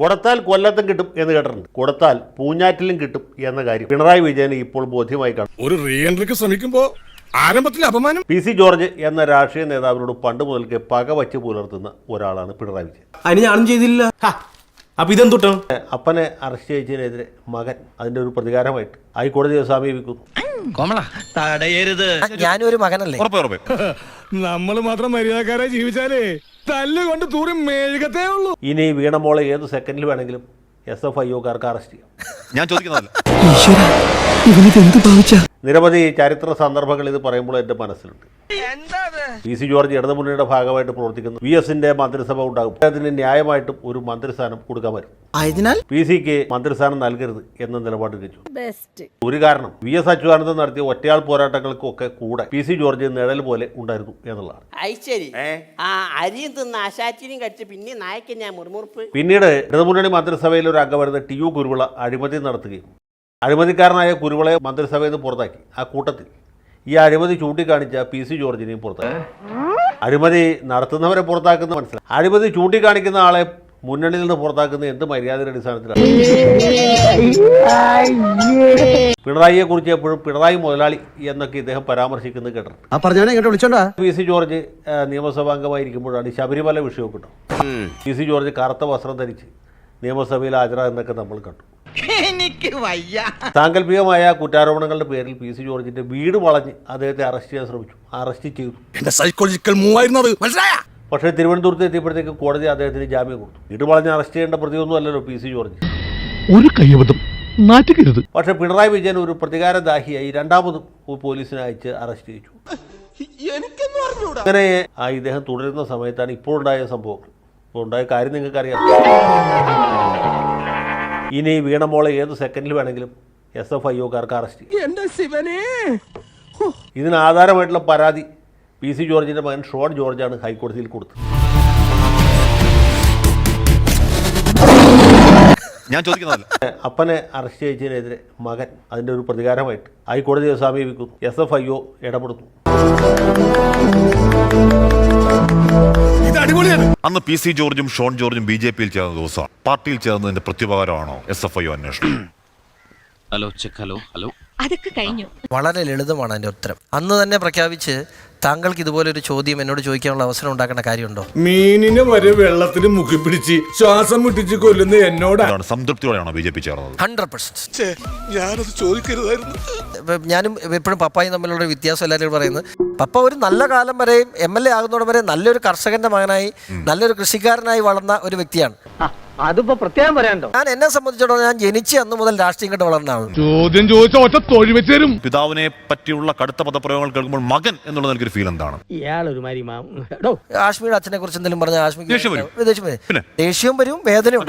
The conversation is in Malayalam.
കൊടുത്താൽ കൊല്ലത്തും കിട്ടും എന്ന് കേട്ടിട്ടുണ്ട്. കൊടുത്താൽ പൂഞ്ഞാറ്റിലും കിട്ടും എന്ന കാര്യം പിണറായി വിജയന് ഇപ്പോൾ ബോധ്യമായി കാണും. ഒരു റീ എൻട്രിക്ക് ശ്രമിക്കുമ്പോ ആരംഭത്തിൽ അപമാനം. പി സി ജോർജ് എന്ന രാഷ്ട്രീയ നേതാവിനോട് പണ്ട് മുതൽക്ക് പക വച്ച് പുലർത്തുന്ന ഒരാളാണ് പിണറായി വിജയൻ. അതിന് ഞാനും ചെയ്തില്ല. അപ്പൊ ഇതെന്തുട്ടാ? അപ്പനെ അറസ്റ്റ് ചെയ്തതിനെതിരെ മകൻ അതിന്റെ ഒരു പ്രതികാരമായിട്ട് ഹൈക്കോടതിയെ സമീപിക്കുന്നു. ഞാനും ഒരു മകനല്ലേ. നമ്മള് മാത്രം മര്യാദക്കാരായി ജീവിച്ചാലേ തല്ലുകൊണ്ട് തൂറി മെഴുകത്തേ ഉള്ളൂ. ഇനി വീണമോളെ ഏത് സെക്കൻഡിൽ വേണമെങ്കിലും SFIOക്കാർക്ക് അറസ്റ്റ് ചെയ്യാം. ഞാൻ ചോദിക്കുന്നതല്ല. നിരവധി ചരിത്ര സന്ദർഭങ്ങൾ ഇത് പറയുമ്പോൾ എൻ്റെ മനസ്സിലുണ്ട്. പി സി ജോർജ് ഇടതുമുന്നണിയുടെ ഭാഗമായിട്ട് പ്രവർത്തിക്കുന്നു. VSന്റെ മന്ത്രിസഭ ഉണ്ടാകും. അതിന് ന്യായമായിട്ടും ഒരു മന്ത്രിസ്ഥാനം കൊടുക്കാൻ പറ്റും. ആയതിനാൽ PC മന്ത്രിസ്ഥാനം നൽകരുത് എന്ന നിലപാട് വെച്ചു. ഒരു കാരണം VS അച്യുതാനന്ദൻ നടത്തിയ ഒറ്റയാൾ പോരാട്ടങ്ങൾക്കൊക്കെ കൂടെ PC ജോർജ് നിഴൽ പോലെ ഉണ്ടായിരുന്നു എന്നുള്ളതാണ്. അരിയും തിന്ന് ആശാറ്റിനും കടിച്ച് പിന്നെ നായക്ക് ഞാൻ മുറുമുറുപ്പ്. പിന്നീട് ഇടതുമുന്നണി മന്ത്രിസഭയിൽ ഒരു അംഗമായിരുന്ന TU കുരുവിള അഴിമതി നടത്തുകയും അഴിമതിക്കാരനായ കുരുവിളയെ മന്ത്രിസഭയിൽ നിന്ന് പുറത്താക്കി. ആ കൂട്ടത്തിൽ ഈ അഴിമതി ചൂണ്ടിക്കാണിച്ച PC ജോർജിനെയും പുറത്താക്കി. അഴിമതി നടത്തുന്നവരെ പുറത്താക്കുന്ന മനസ്സിലായി. അഴിമതി ചൂണ്ടിക്കാണിക്കുന്ന ആളെ മുന്നണിയിൽ നിന്ന് പുറത്താക്കുന്ന എന്ത് മര്യാദയുടെ അടിസ്ഥാനത്തിലാണ്? പിണറായിയെ കുറിച്ച് എപ്പോഴും പിണറായി മുതലാളി എന്നൊക്കെ ഇദ്ദേഹം പരാമർശിക്കുന്നത് കേട്ടിട്ടുണ്ട്. PC ജോർജ് നിയമസഭാംഗമായിരിക്കുമ്പോഴാണ് ശബരിമല വിഷയമൊക്കെ ഉണ്ടാവും. PC ജോർജ് കറുത്ത വസ്ത്രം ധരിച്ച് നിയമസഭയിൽ ഹാജരാകുന്നതൊക്കെ നമ്മൾ കണ്ടു. സാങ്കല്പികമായ കുറ്റാരോപണങ്ങളുടെ പേരിൽ PC ജോർജിന്റെ വീട് വളഞ്ഞ് അദ്ദേഹത്തെ അറസ്റ്റ് ചെയ്യാൻ ശ്രമിച്ചു. അറസ്റ്റ് ചെയ്തു. സൈക്കോളജിക്കൽ മൂവായിരുന്നത് മനസ്സിലായ. പക്ഷേ തിരുവനന്തപുരത്ത് എത്തിയപ്പോഴത്തേക്ക് കോടതി അദ്ദേഹത്തിന് ജാമ്യം കൊടുത്തു. വീട് വളഞ്ഞ് അറസ്റ്റ് ചെയ്യേണ്ട പ്രതിയൊന്നും അല്ലല്ലോ PC ജോർജ്. ഒരു കയ്യബദ്ധം നാറ്റുകരുത്. പക്ഷേ പിണറായി വിജയൻ ഒരു പ്രതികാരദാഹിയായി രണ്ടാമതും പോലീസിനെ അയച്ച് അറസ്റ്റ് ചെയ്തു. അങ്ങനെ ഇദ്ദേഹം തുടരുന്ന സമയത്താണ് ഇപ്പോഴുണ്ടായ സംഭവങ്ങൾ. ഇപ്പോൾ ഉണ്ടായ കാര്യം നിങ്ങൾക്കറിയാം. ഇനി വീണമോളെ ഏത് സെക്കൻഡിൽ വേണമെങ്കിലും SFIOക്കാർക്ക് അറസ്റ്റ് ചെയ്യാം. ഇതിന് ആധാരമായിട്ടുള്ള പരാതി PC ജോർജിന്റെ മകൻ ഷോൺ ജോർജാണ് ഹൈക്കോടതിയിൽ കൊടുത്തത്. ഞാൻ ചോദിക്കുന്നതല്ല. അപ്പനെ അറസ്റ്റ് ചെയ്തതിനെതിരെ മകൻ അതിന്റെ ഒരു പ്രതികാരമായിട്ട് ഹൈക്കോടതിയെ സമീപിക്കുന്നു. SFIO ഇടപെടുന്നു. അന്ന് PC ജോർജും ഷോൺ ജോർജും BJPയിൽ ചേർന്ന ദിവസമാണ്. പാർട്ടിയിൽ ചേർന്നതിന്റെ പ്രത്യുപകാരമാണോ SFIO അന്വേഷണം? ഹലോ അതൊക്കെ കഴിഞ്ഞു. വളരെ ലളിതമാണ് അതിന്റെ ഉത്തരം. അന്ന് തന്നെ പ്രഖ്യാപിച്ച് താങ്കൾക്ക് ഇതുപോലൊരു ചോദ്യം എന്നോട് ചോദിക്കാനുള്ള അവസരം ഉണ്ടാക്കേണ്ട കാര്യമുണ്ടോ? മീനിനെ വരെ വെള്ളത്തിന് മുക്കി പിടിച്ച് ശ്വാസം മുട്ടിച്ച് കൊല്ലുന്ന എന്നോടാണ്. സംതൃപ്തിയോടെയാണോ BJP ചേർന്നത്? 100%. ഞാനത് ചോദിക്കരുതായിരുന്നു. ഞാനും എപ്പോഴും പപ്പായും തമ്മിലുള്ള വ്യത്യാസം എല്ലാവരും പറയുന്നത്, പപ്പ ഒരു നല്ല കാലം വരെയും MLA ആകുന്നതോടെ വരെ നല്ലൊരു കർഷകന്റെ മകനായി നല്ലൊരു കൃഷിക്കാരനായി വളർന്ന ഒരു വ്യക്തിയാണ്. അതിപ്പോ പ്രത്യേകം പറയാനുണ്ടോ? ഞാൻ എന്നെ സംബന്ധിച്ചിടത്തോളം ഞാൻ ജനിച്ച അന്ന് മുതൽ രാഷ്ട്രീയം കണ്ട് വളർന്ന ആളാണ്. ചോദ്യം ചോദിച്ച ഒറ്റ തൊഴിൽ വെച്ച് തരും. പിതാവിനെ പറ്റിയുള്ള കടുത്ത പദപ്രയോഗങ്ങൾ കേൾക്കുമ്പോൾ മകൻ എന്നുള്ള നിലയ്ക്കൊരു ഫീൽ എന്താണ്? ആഷ്മിയുടെ അച്ഛനെ കുറിച്ച് എന്തെങ്കിലും പറഞ്ഞാൽ ആഷ്മിക്ക് ദേഷ്യം വരും, വേദനയും.